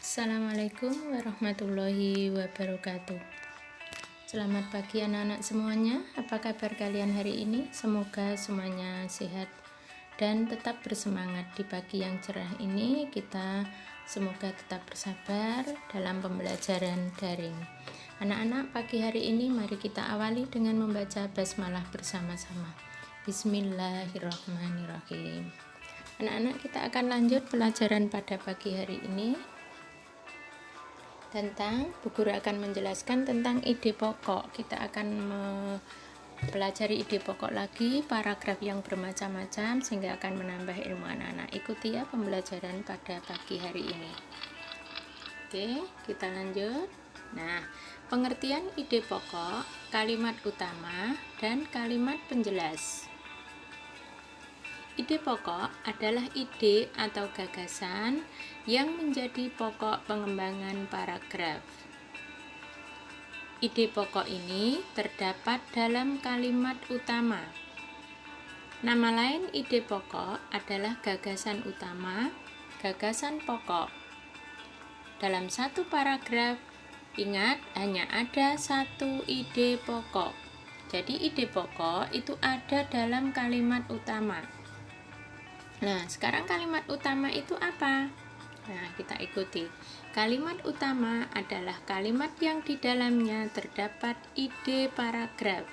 Assalamualaikum warahmatullahi wabarakatuh. Selamat pagi anak-anak semuanya. Apa kabar kalian hari ini? Semoga semuanya sehat dan tetap bersemangat di pagi yang cerah ini. Kita semoga tetap bersabar dalam pembelajaran daring. Anak-anak, pagi hari ini mari kita awali dengan membaca basmalah bersama-sama. Bismillahirrahmanirrahim. Anak-anak, kita akan lanjut pelajaran pada pagi hari ini tentang Bu Guru akan menjelaskan tentang ide pokok. Kita akan mempelajari ide pokok lagi, paragraf yang bermacam-macam sehingga akan menambah ilmu anak-anak. Ikuti ya pembelajaran pada pagi hari ini. Oke, kita lanjut. Nah, pengertian ide pokok, kalimat utama, dan kalimat penjelas. Ide pokok adalah ide atau gagasan yang menjadi pokok pengembangan paragraf. Ide pokok ini terdapat dalam kalimat utama. Nama lain ide pokok adalah gagasan utama, gagasan pokok. Dalam satu paragraf, ingat hanya ada satu ide pokok. Jadi ide pokok itu ada dalam kalimat utama. Nah, sekarang kalimat utama itu apa? Nah, kita ikuti. Kalimat utama adalah kalimat yang di dalamnya terdapat ide paragraf.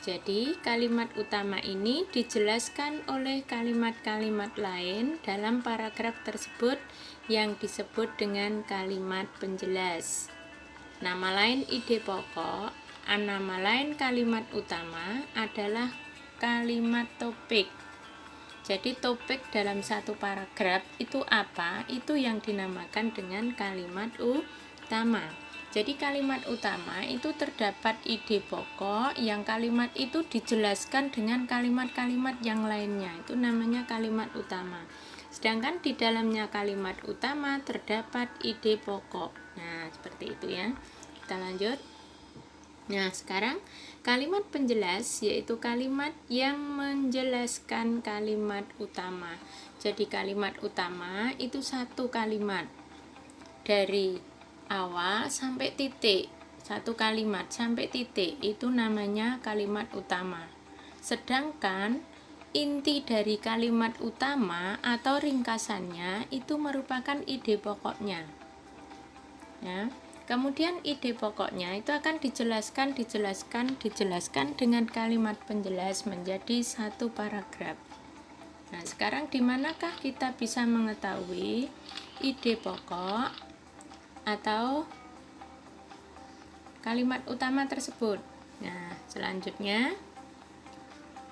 Jadi, kalimat utama ini dijelaskan oleh kalimat-kalimat lain dalam paragraf tersebut yang disebut dengan kalimat penjelas. Nama lain ide pokok, nama lain kalimat utama adalah kalimat topik. Jadi topik dalam satu paragraf itu apa? Itu yang dinamakan dengan kalimat utama. Jadi kalimat utama itu terdapat ide pokok yang kalimat itu dijelaskan dengan kalimat-kalimat yang lainnya. Itu namanya kalimat utama. Sedangkan di dalamnya kalimat utama terdapat ide pokok. Nah, seperti itu ya. Kita lanjut. Nah, sekarang kalimat penjelas yaitu kalimat yang menjelaskan kalimat utama. Jadi kalimat utama itu satu kalimat dari awal sampai titik. Satu kalimat sampai titik itu namanya kalimat utama. Sedangkan inti dari kalimat utama atau ringkasannya itu merupakan ide pokoknya. Ya. Kemudian ide pokoknya itu akan dijelaskan dengan kalimat penjelas menjadi satu paragraf. Nah, sekarang di manakah kita bisa mengetahui ide pokok atau kalimat utama tersebut? Nah, selanjutnya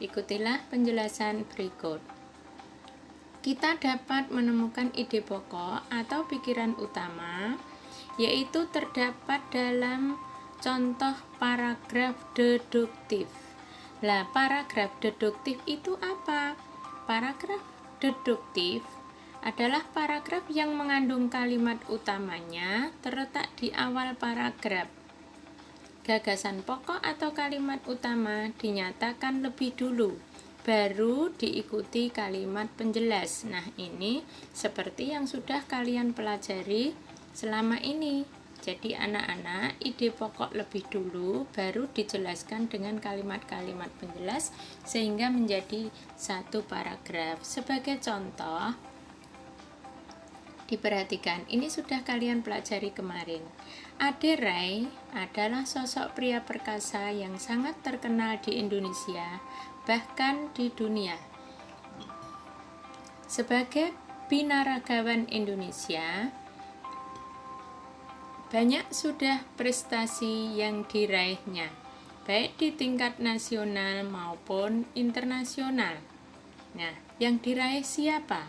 ikutilah penjelasan berikut. Kita dapat menemukan ide pokok atau pikiran utama yaitu terdapat dalam contoh paragraf deduktif. Lah, paragraf deduktif itu apa? Paragraf deduktif adalah paragraf yang mengandung kalimat utamanya terletak di awal paragraf. Gagasan pokok atau kalimat utama dinyatakan lebih dulu, baru diikuti kalimat penjelas. Nah, ini seperti yang sudah kalian pelajari selama ini. Jadi anak-anak, ide pokok lebih dulu baru dijelaskan dengan kalimat-kalimat penjelas sehingga menjadi satu paragraf. Sebagai contoh, diperhatikan, ini sudah kalian pelajari kemarin. Ade Rai adalah sosok pria perkasa yang sangat terkenal di Indonesia, bahkan di dunia. Sebagai binaragawan Indonesia, banyak sudah prestasi yang diraihnya, baik di tingkat nasional maupun internasional. Nah, yang diraih siapa?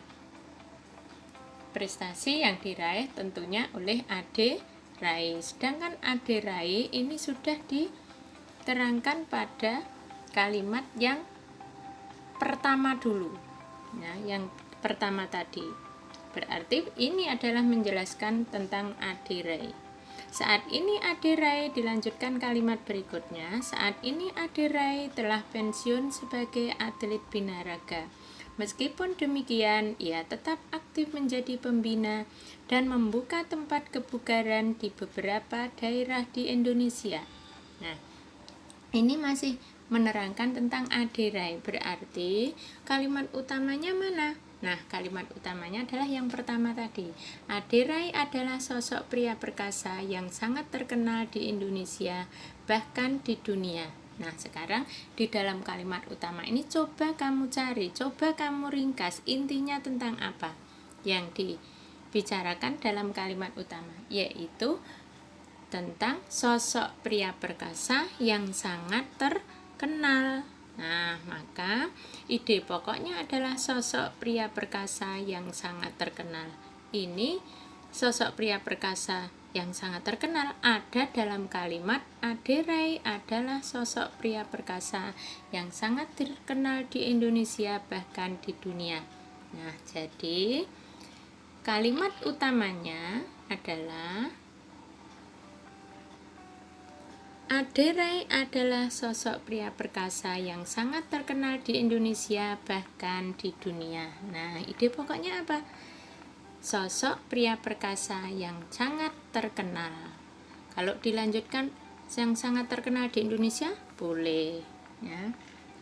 Prestasi yang diraih tentunya oleh Ade Rai. Sedangkan Ade Rai ini sudah diterangkan pada kalimat yang pertama dulu. Nah, yang pertama tadi. Berarti ini adalah menjelaskan tentang Ade Rai. Saat ini Ade Rai dilanjutkan kalimat berikutnya. Saat ini Ade Rai telah pensiun sebagai atlet binaraga. Meskipun demikian, ia tetap aktif aktif menjadi pembina dan membuka tempat kebugaran di beberapa daerah di Indonesia. Nah, ini masih menerangkan tentang aderai, berarti kalimat utamanya mana? Nah, kalimat utamanya adalah yang pertama tadi. Aderai adalah sosok pria perkasa yang sangat terkenal di Indonesia, bahkan di dunia. Nah, sekarang di dalam kalimat utama ini coba kamu cari, coba kamu ringkas intinya tentang apa yang dibicarakan dalam kalimat utama, yaitu tentang sosok pria perkasa yang sangat terkenal. Nah, maka ide pokoknya adalah sosok pria perkasa yang sangat terkenal. Ini sosok pria perkasa yang sangat terkenal ada dalam kalimat aderai adalah sosok pria perkasa yang sangat terkenal di Indonesia bahkan di dunia. Nah, jadi kalimat utamanya adalah aderai adalah sosok pria perkasa yang sangat terkenal di Indonesia bahkan di dunia. Nah, ide pokoknya apa? Sosok pria perkasa yang sangat terkenal. Kalau dilanjutkan yang sangat terkenal di Indonesia, boleh ya.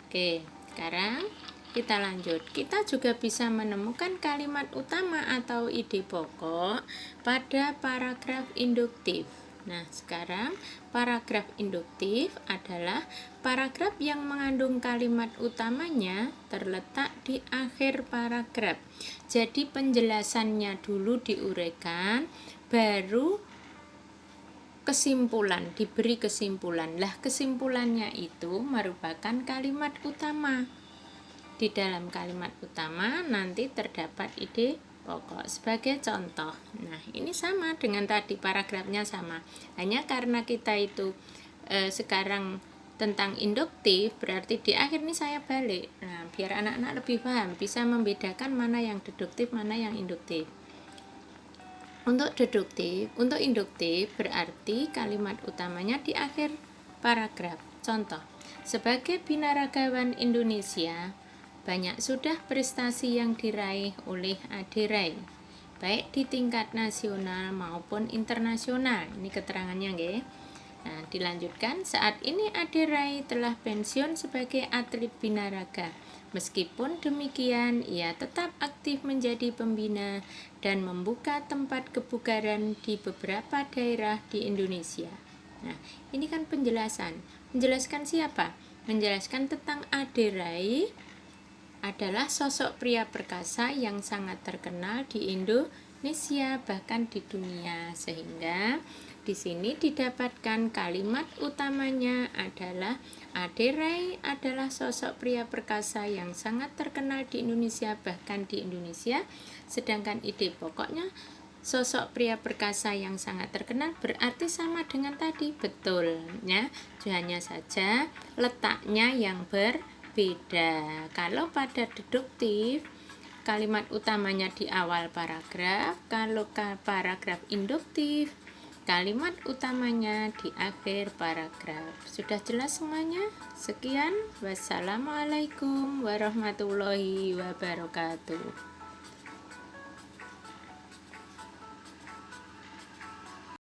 Oke, sekarang kita lanjut. Kita juga bisa menemukan kalimat utama atau ide pokok pada paragraf induktif. Nah, sekarang paragraf induktif adalah paragraf yang mengandung kalimat utamanya terletak di akhir paragraf. Jadi penjelasannya dulu diuraikan, baru kesimpulan, diberi kesimpulan. Lah, kesimpulannya itu merupakan kalimat utama. Di dalam kalimat utama nanti terdapat ide pokok. Sebagai contoh, nah ini sama dengan tadi, paragrafnya sama, hanya karena kita itu sekarang tentang induktif, berarti di akhir ini saya balik. Nah, biar anak-anak lebih paham, bisa membedakan mana yang deduktif, mana yang induktif. Untuk deduktif, untuk induktif berarti kalimat utamanya di akhir paragraf. Contoh, sebagai binaragawan Indonesia, banyak sudah prestasi yang diraih oleh aderai, baik di tingkat nasional maupun internasional. Ini keterangannya, nggih. Nah, dilanjutkan, saat ini aderai telah pensiun sebagai atlet binaraga. Meskipun demikian, ia tetap aktif menjadi pembina dan membuka tempat kebugaran di beberapa daerah di Indonesia. Nah, ini kan penjelasan. Menjelaskan siapa? Menjelaskan tentang aderai adalah sosok pria perkasa yang sangat terkenal di Indonesia bahkan di dunia, sehingga di sini didapatkan kalimat utamanya adalah aderai adalah sosok pria perkasa yang sangat terkenal di Indonesia bahkan di Indonesia, sedangkan ide pokoknya sosok pria perkasa yang sangat terkenal berarti sama dengan tadi, betul ya, hanya saja letaknya yang berbeda. Kalau pada deduktif kalimat utamanya di awal paragraf, kalau paragraf induktif kalimat utamanya di akhir paragraf. Sudah jelas semuanya? Sekian, wassalamualaikum warahmatullahi wabarakatuh.